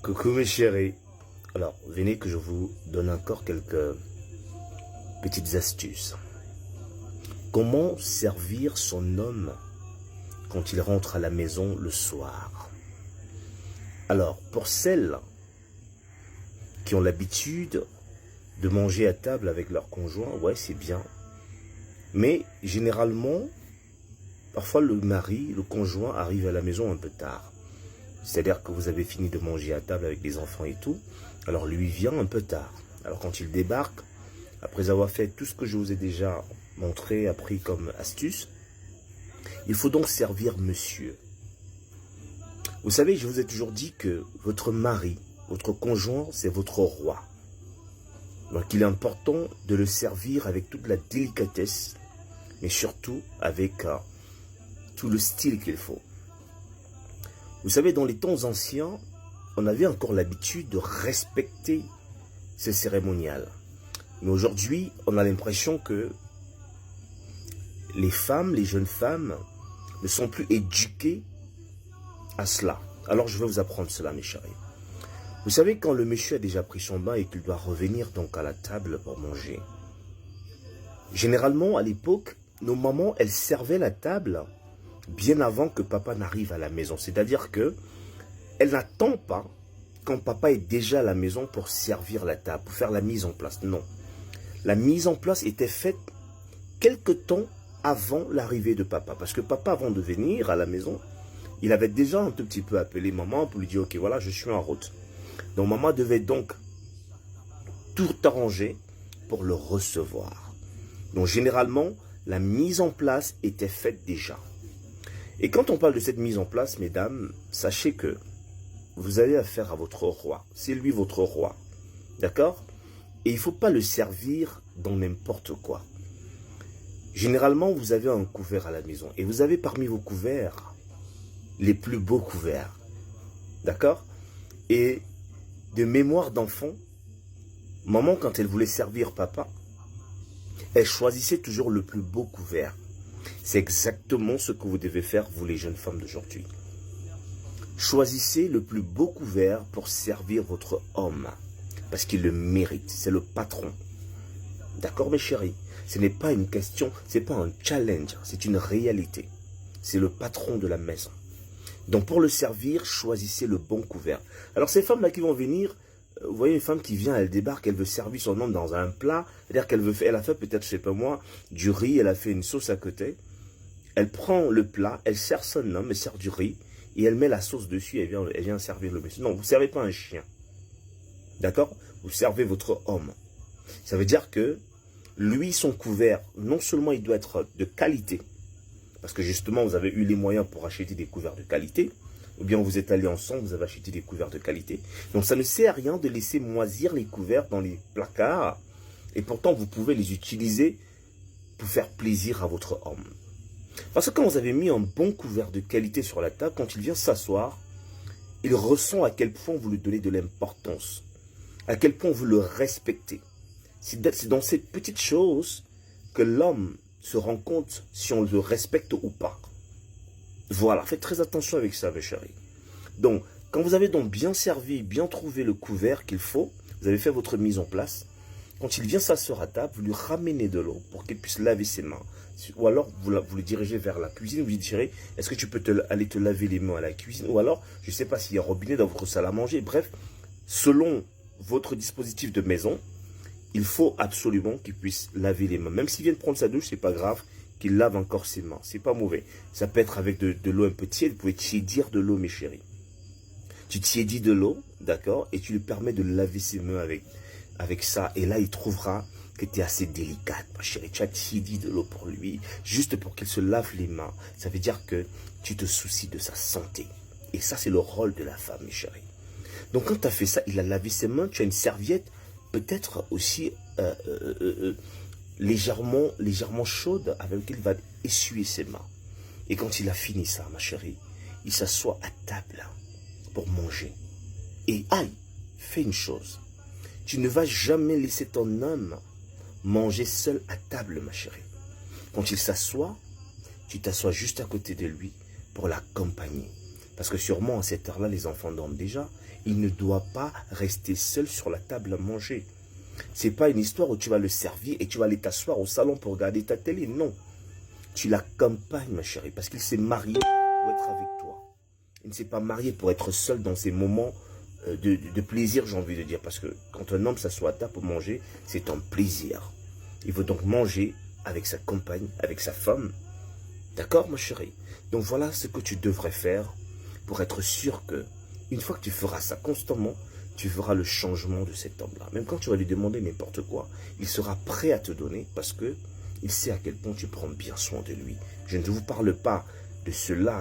Coucou mes chéris. Alors, venez que je vous donne encore quelques petites astuces. Comment servir son homme quand il rentre à la maison le soir? Alors, pour celles qui ont l'habitude de manger à table avec leur conjoint, ouais, c'est bien. Mais généralement, parfois le mari, le conjoint arrive à la maison un peu tard. C'est-à-dire que vous avez fini de manger à table avec les enfants et tout. Alors lui vient un peu tard. Alors quand il débarque, après avoir fait tout ce que je vous ai déjà montré, appris comme astuce, il faut donc servir monsieur. Vous savez, je vous ai toujours dit que votre mari, votre conjoint, c'est votre roi. Donc il est important de le servir avec toute la délicatesse, mais surtout avec tout le style qu'il faut. Vous savez, dans les temps anciens, on avait encore l'habitude de respecter ces cérémoniales. Mais aujourd'hui, on a l'impression que les femmes, les jeunes femmes, ne sont plus éduquées à cela. Alors je vais vous apprendre cela, mes chéris. Vous savez, quand le monsieur a déjà pris son bain et qu'il doit revenir donc à la table pour manger, généralement, à l'époque, nos mamans, elles servaient la table bien avant que papa n'arrive à la maison. C'est-à-dire que elle n'attend pas quand papa est déjà à la maison pour servir la table, pour faire la mise en place. Non. La mise en place était faite quelque temps avant l'arrivée de papa. Parce que papa, avant de venir à la maison, il avait déjà un tout petit peu appelé maman pour lui dire, ok, voilà, je suis en route. Donc maman devait donc tout arranger pour le recevoir. Donc généralement, la mise en place était faite déjà. Et quand on parle de cette mise en place, mesdames, sachez que vous avez affaire à votre roi. C'est lui votre roi. D'accord? Et il ne faut pas le servir dans n'importe quoi. Généralement, vous avez un couvert à la maison. Et vous avez parmi vos couverts les plus beaux couverts. D'accord? Et de mémoire d'enfant, maman, quand elle voulait servir papa, elle choisissait toujours le plus beau couvert. C'est exactement ce que vous devez faire, vous les jeunes femmes d'aujourd'hui. Choisissez le plus beau couvert pour servir votre homme. Parce qu'il le mérite, c'est le patron. D'accord mes chéris? Ce n'est pas une question, ce n'est pas un challenge, c'est une réalité. C'est le patron de la maison. Donc pour le servir, choisissez le bon couvert. Alors ces femmes-là qui vont venir, vous voyez une femme qui vient, elle débarque, elle veut servir son homme dans un plat. C'est-à-dire elle a fait peut-être, je sais pas moi, du riz, elle a fait une sauce à côté. Elle prend le plat, elle sert son homme, elle sert du riz, et elle met la sauce dessus, et elle vient servir le monsieur. Non, vous ne servez pas un chien. D'accord? Vous servez votre homme. Ça veut dire que lui, son couvert, non seulement il doit être de qualité, parce que justement, vous avez eu les moyens pour acheter des couverts de qualité, ou bien vous êtes allés ensemble, vous avez acheté des couverts de qualité. Donc ça ne sert à rien de laisser moisir les couverts dans les placards, et pourtant vous pouvez les utiliser pour faire plaisir à votre homme. Parce que quand vous avez mis un bon couvert de qualité sur la table, quand il vient s'asseoir, il ressent à quel point vous lui donnez de l'importance, à quel point vous le respectez. C'est dans ces petites choses que l'homme se rend compte si on le respecte ou pas. Voilà, faites très attention avec ça, mes chéris. Donc, quand vous avez donc bien servi, bien trouvé le couvert qu'il faut, vous avez fait votre mise en place, quand il vient s'asseoir à table, vous lui ramenez de l'eau pour qu'il puisse laver ses mains. Ou alors, vous le dirigez vers la cuisine, vous lui direz, est-ce que tu peux aller te laver les mains à la cuisine? Ou alors, je ne sais pas s'il y a un robinet dans votre salle à manger. Bref, selon votre dispositif de maison, il faut absolument qu'il puisse laver les mains. Même s'il vient de prendre sa douche, c'est pas grave qu'il lave encore ses mains. C'est pas mauvais. Ça peut être avec de l'eau un peu tiède. Vous pouvez tiédir de l'eau, mes chéris. Tu tiédis de l'eau, d'accord, et tu lui permets de laver ses mains avec ça. Et là, il trouvera que tu es assez délicate, ma chérie. Tu as tiédi de l'eau pour lui, juste pour qu'il se lave les mains. Ça veut dire que tu te soucies de sa santé. Et ça, c'est le rôle de la femme, mes chéris. Donc, quand tu as fait ça, il a lavé ses mains, tu as une serviette, peut-être aussi légèrement chaude, avec laquelle il va essuyer ses mains. Et quand il a fini ça, ma chérie, il s'assoit à table pour manger. Et aïe, fais une chose. Tu ne vas jamais laisser ton homme manger seul à table, ma chérie. Quand il s'assoit, tu t'assois juste à côté de lui pour l'accompagner. Parce que sûrement, à cette heure-là, les enfants dorment déjà. Il ne doit pas rester seul sur la table à manger. C'est pas une histoire où tu vas le servir et tu vas aller t'asseoir au salon pour regarder ta télé. Non. Tu l'accompagnes, ma chérie, parce qu'il s'est marié pour être avec toi. Il ne s'est pas marié pour être seul dans ces moments de plaisir, j'ai envie de dire. Parce que quand un homme s'assoit à table pour manger, c'est un plaisir. Il veut donc manger avec sa compagne, avec sa femme. D'accord, ma chérie? Donc voilà ce que tu devrais faire pour être sûr que, une fois que tu feras ça constamment, tu verras le changement de cet homme-là. Même quand tu vas lui demander n'importe quoi, il sera prêt à te donner parce que il sait à quel point tu prends bien soin de lui. Je ne vous parle pas de cela